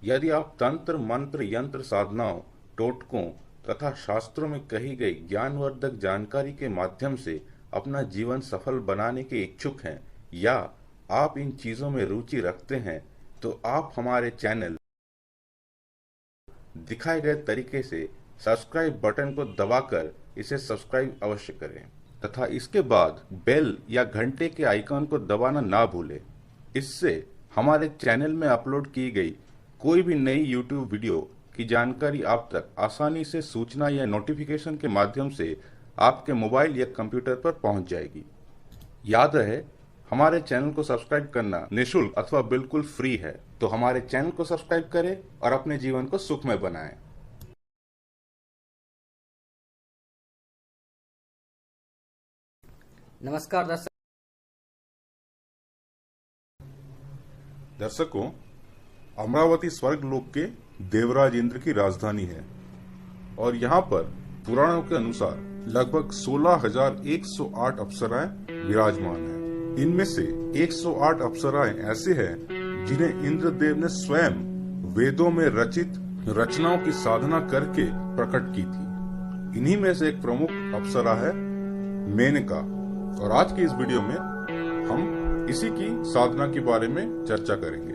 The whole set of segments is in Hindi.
यदि आप तंत्र मंत्र यंत्र साधनाओं, टोटकों तथा शास्त्रों में कही गई ज्ञानवर्धक जानकारी के माध्यम से अपना जीवन सफल बनाने के इच्छुक हैं या आप इन चीजों में रुचि रखते हैं, तो आप हमारे चैनल दिखाए गए तरीके से सब्सक्राइब बटन को दबाकर इसे सब्सक्राइब अवश्य करें तथा इसके बाद बेल या घंटे के आइकॉन को दबाना ना भूलें। इससे हमारे चैनल में अपलोड की गई कोई भी नई यूट्यूब वीडियो की जानकारी आप तक आसानी से सूचना या नोटिफिकेशन के माध्यम से आपके मोबाइल या कंप्यूटर पर पहुंच जाएगी। याद रहे, हमारे चैनल को सब्सक्राइब करना निःशुल्क अथवा बिल्कुल फ्री है, तो हमारे चैनल को सब्सक्राइब करें और अपने जीवन को सुखमय बनाएं। नमस्कार दर्शकों, अमरावती स्वर्गलोक के देवराज इंद्र की राजधानी है और यहाँ पर पुराणों के अनुसार लगभग 16,108 अप्सराएं विराजमान हैं। इनमें से 108 अप्सराएं ऐसे हैं जिन्हें इंद्रदेव ने स्वयं वेदों में रचित रचनाओं की साधना करके प्रकट की थी। इन्हीं में से एक प्रमुख अप्सरा है मेनका, और आज की इस वीडियो में हम इसी की साधना के बारे में चर्चा करेंगे।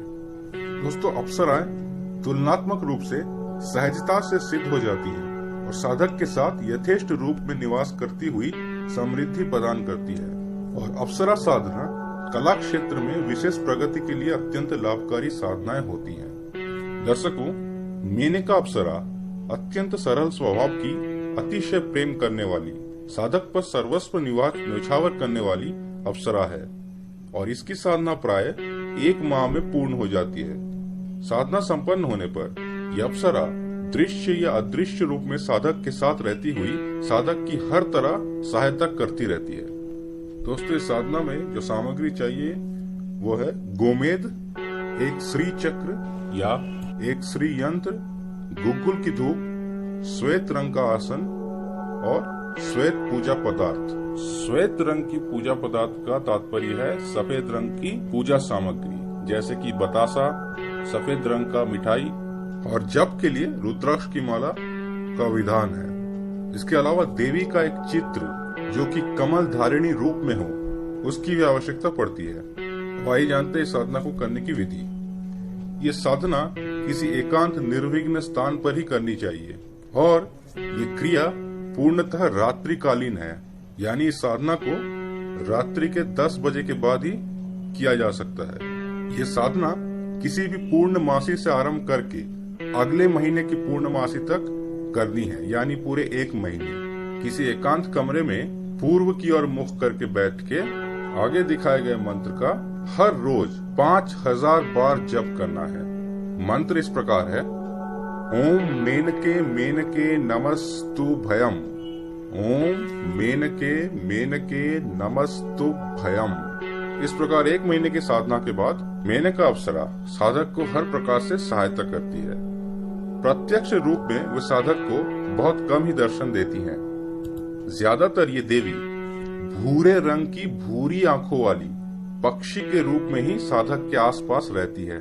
दोस्तों, अप्सराएं तुलनात्मक रूप से सहजता से सिद्ध हो जाती हैं और साधक के साथ यथेष्ट रूप में निवास करती हुई समृद्धि प्रदान करती है, और अप्सरा साधना कला क्षेत्र में विशेष प्रगति के लिए अत्यंत लाभकारी साधनाएं होती हैं। दर्शकों, मेनका अप्सरा अत्यंत सरल स्वभाव की, अतिशय प्रेम करने वाली, साधक पर सर्वस्व न्यौछावर करने वाली अप्सरा है और इसकी साधना प्राय 1 माह में पूर्ण हो जाती है। साधना संपन्न होने पर यह अप्सरा दृश्य या अदृश्य रूप में साधक के साथ रहती हुई साधक की हर तरह सहायता करती रहती है। दोस्तों, इस साधना में जो सामग्री चाहिए वो है गोमेद, एक श्री चक्र या एक श्री यंत्र, गुग्गुल की धूप, श्वेत रंग का आसन और श्वेत पूजा पदार्थ। श्वेत रंग की पूजा पदार्थ का तात्पर्य है सफेद रंग की पूजा सामग्री, जैसे कि बतासा, सफेद रंग का मिठाई, और जप के लिए रुद्राक्ष की माला का विधान है। इसके अलावा देवी का एक चित्र जो कि कमल धारिणी रूप में हो, उसकी भी आवश्यकता पड़ती है। तो आइए जानते हैं इस साधना को करने की विधि। ये साधना किसी एकांत निर्विघ्न स्थान पर ही करनी चाहिए और ये क्रिया पूर्णतः रात्रिकालीन है, यानी इस साधना को रात्रि के 10 बजे के बाद ही किया जा सकता है। ये साधना किसी भी पूर्णमासी से आरंभ करके अगले महीने की पूर्णमासी तक करनी है, यानी पूरे 1 महीने किसी एकांत कमरे में पूर्व की ओर मुख करके बैठ के आगे दिखाए गए मंत्र का हर रोज 5000 बार जप करना है। मंत्र इस प्रकार है: ओम मेनके मेनके नमस्तुभयम्, ओम मेनके मेनके नमस्तुभयम्। इस प्रकार 1 महीने की साधना के बाद मेनका अप्सरा साधक को हर प्रकार से सहायता करती है। प्रत्यक्ष रूप में वे साधक को बहुत कम ही दर्शन देती हैं। ज्यादातर ये देवी भूरे रंग की भूरी आंखों वाली पक्षी के रूप में ही साधक के आसपास रहती है।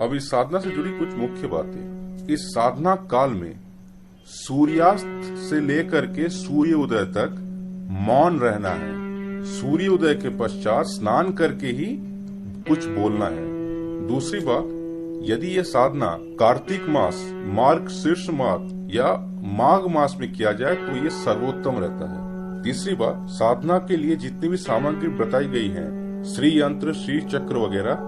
अब इस साधना से जुड़ी कुछ मुख्य बातें। इस साधना काल में सूर्यास्त से लेकर के सूर्य उदय तक मौन रहना है। सूर्य उदय के पश्चात स्नान करके ही कुछ बोलना है। दूसरी बात, यदि यह साधना कार्तिक मास, मार्ग शीर्ष मास या माघ मास में किया जाए तो ये सर्वोत्तम रहता है। तीसरी बात, साधना के लिए जितनी भी सामग्री बताई गई है, श्री यंत्र, श्री चक्र वगैरह,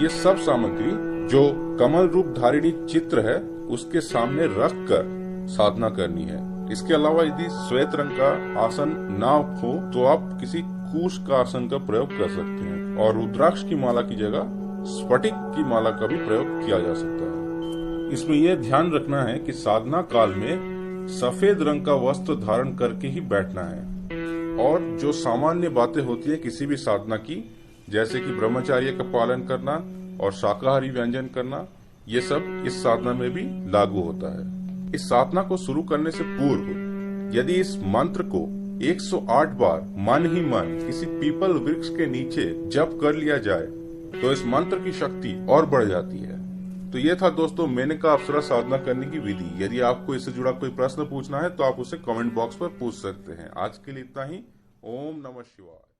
ये सब सामग्री जो कमल रूप धारिणी चित्र है उसके सामने रख कर साधना करनी है। इसके अलावा यदि श्वेत रंग का आसन ना हो तो आप किसी कुश का आसन का प्रयोग कर सकते हैं, और रुद्राक्ष की माला की जगह स्फटिक की माला का भी प्रयोग किया जा सकता है। इसमें यह ध्यान रखना है कि साधना काल में सफेद रंग का वस्त्र धारण करके ही बैठना है, और जो सामान्य बातें होती है किसी भी साधना की, जैसे कि ब्रह्मचर्य का पालन करना और शाकाहारी व्यंजन करना, ये सब इस साधना में भी लागू होता है। इस साधना को शुरू करने से पूर्व यदि इस मंत्र को 108 बार मन ही मन किसी पीपल वृक्ष के नीचे जप कर लिया जाए तो इस मंत्र की शक्ति और बढ़ जाती है। तो ये था दोस्तों मेनका अप्सरा साधना करने की विधि। यदि आपको इससे जुड़ा कोई प्रश्न पूछना है तो आप उसे कमेंट बॉक्स पर पूछ सकते हैं। आज के लिए इतना ही। ओम नमः शिवाय।